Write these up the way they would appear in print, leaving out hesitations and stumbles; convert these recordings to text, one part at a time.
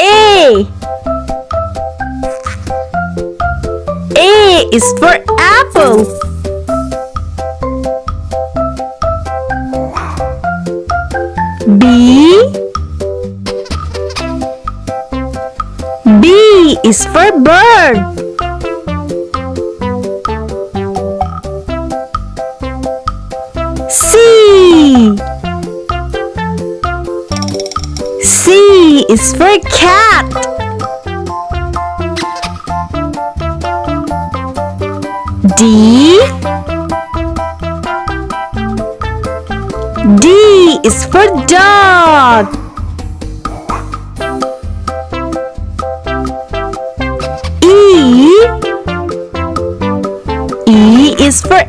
A. A is for apple. B. B is for bird. C. C is for cat. D. D is for dog. E. E is for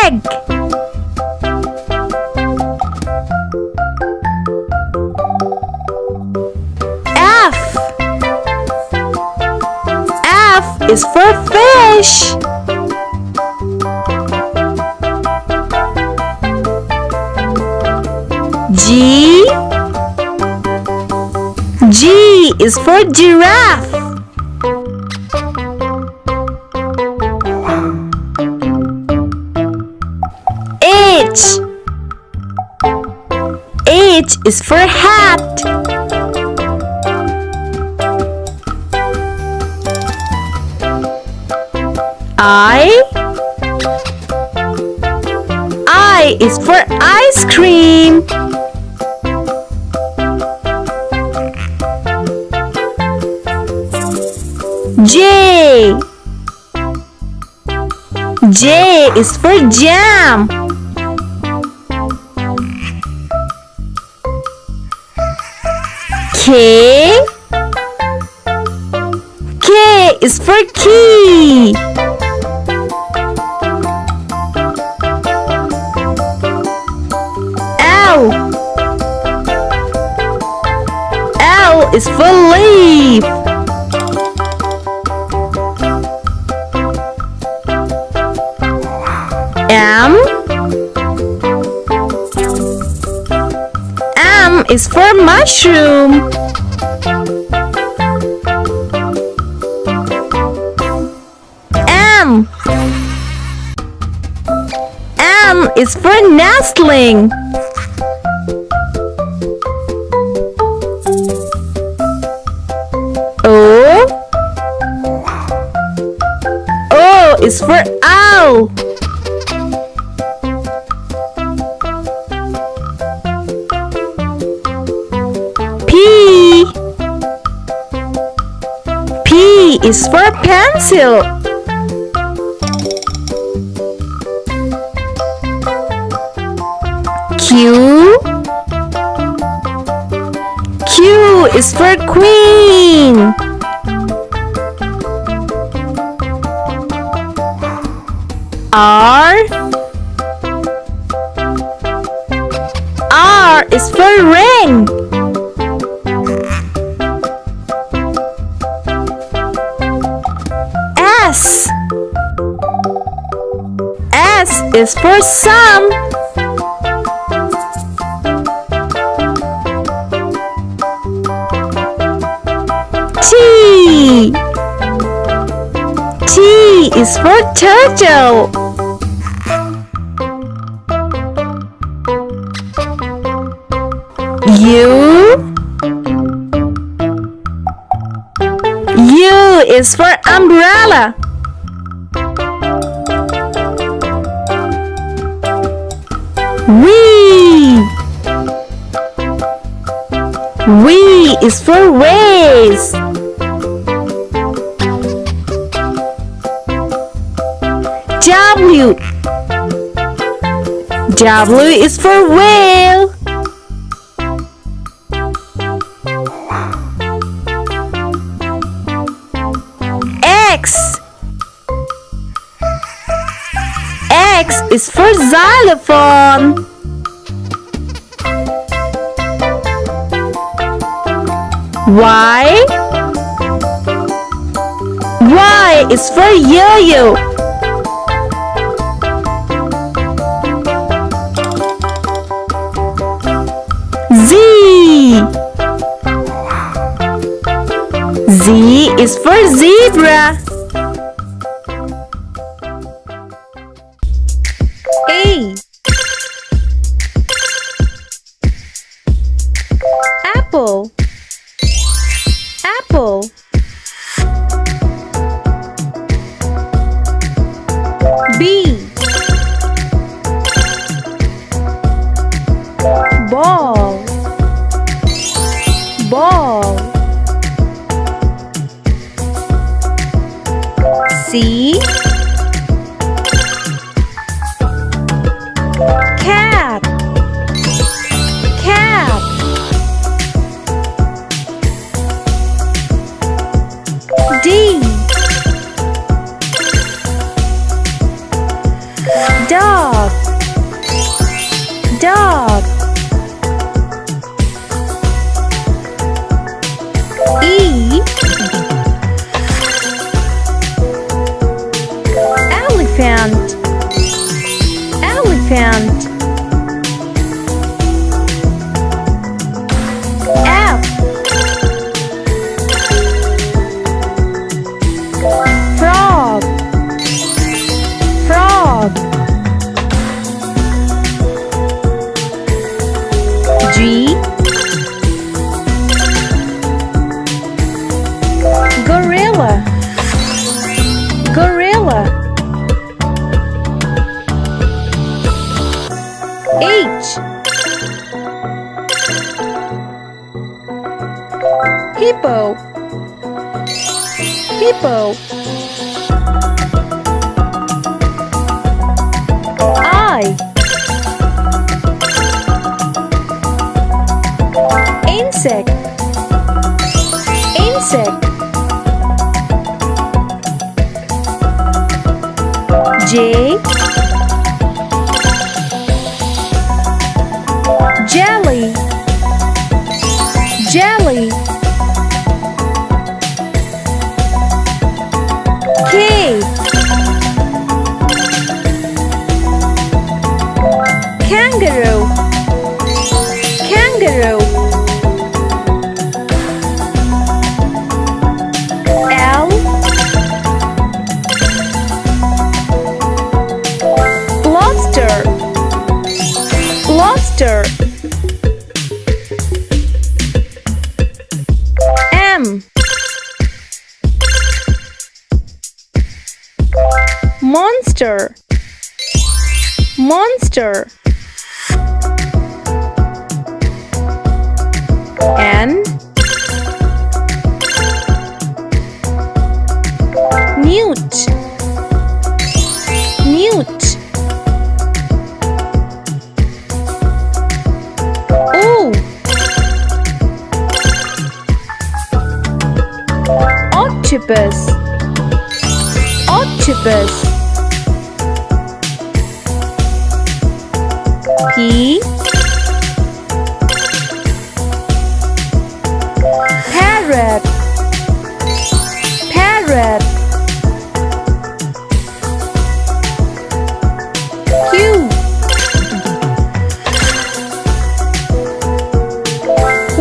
egg. F. F is for fish. G. G is for giraffe. H. H is for hat. I is for ice cream. J. J is for jam. K. K is for key. L. L is for leaf. M. M is for mushroom. M. M is for nestling. O. O is for owl. P. P is for pencil. Q. Q is for queen. R. R is for ring. S. S is for sun. T. T is for turtle. U. U is for umbrella. V. V is for vase. W. W is for whale. X. X is for xylophone. Y. Y is for yo-yo. Z. Z is for zebra. A. Apple. Apple. B. Ball. Ball. C. Cat. Cat. D. Dog. Dog. E. Elephant. Elephant. F. Frog. Frog. G. Gorilla. Gorilla. H. Hippo. Hippo. I. Insect. Insect. J. Jelly. Jelly. K. Kangaroo. Kangaroo. L. Lobster. Lobster. M. Monster. Monster. N. Newt. Newt. O. Octopus. Octopus. P. Parrot. Parrot. Q.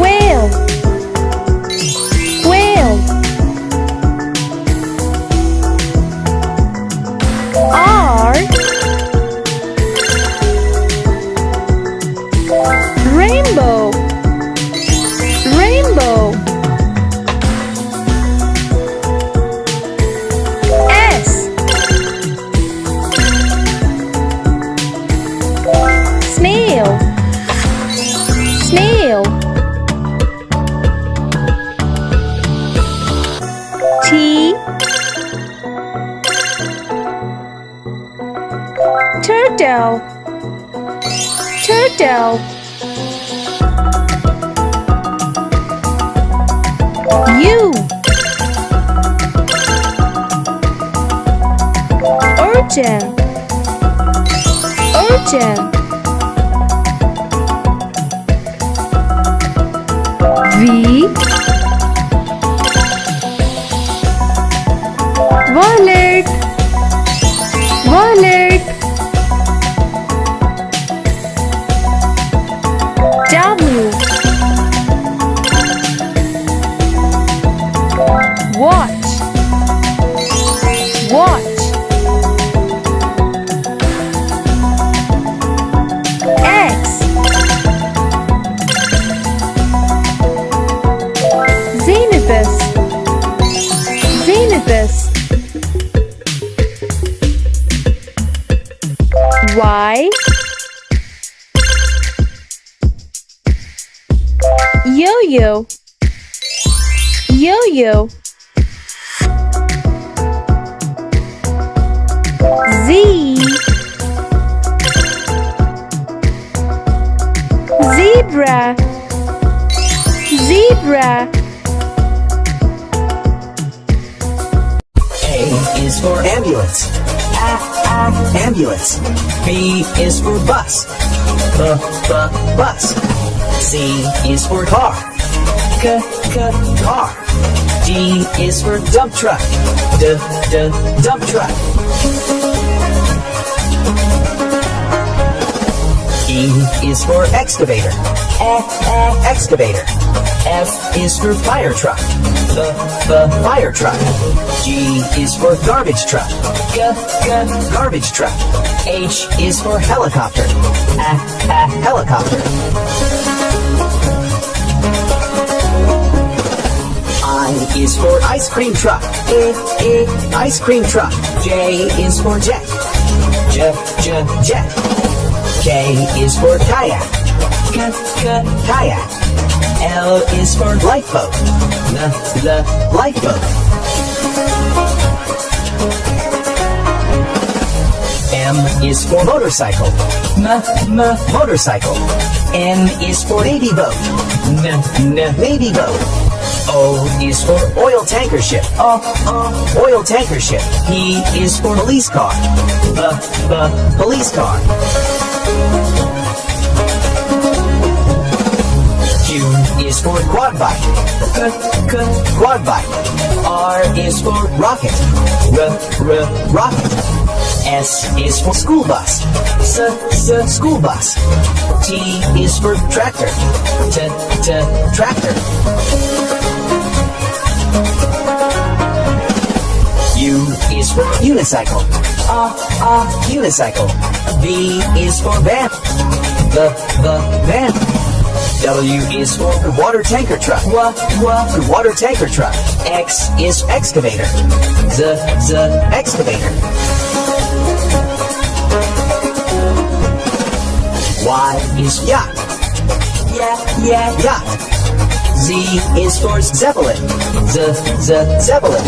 Whale. Whale. R. Rainbow. Rainbow. S. Snail. Snail. T. Turtle. Turtle. U. Urchin. Urchin. V. Violet. Violet. W. Yo-yo. Z. Zebra. Zebra. A is for ambulance. Ambulance. B is for bus. Bus. C is for car. Car. D is for dump truck. Dump truck. E is for excavator. Excavator. F is for fire truck. The fire truck. G is for garbage truck. Garbage truck. H is for helicopter. Helicopter. I is for ice cream truck. Ice cream truck. J is for jet. Jet. K is for kayak. Kayak. L is for lifeboat. Lifeboat. M is for motorcycle. Motorcycle. N is for navy boat. Navy boat. O is for oil tanker ship. Oil tanker ship. P is for police car. The police car. Q is for quad bike. Quad bike. R is for rocket. Rocket. S is for school bus. School bus. T is for tractor. Tractor. U is for unicycle. Unicycle. V is for van. The van. W is for water tanker truck. Water tanker truck. X is excavator. The excavator. Y is yacht. Yacht. Z is for zeppelin. The zeppelin.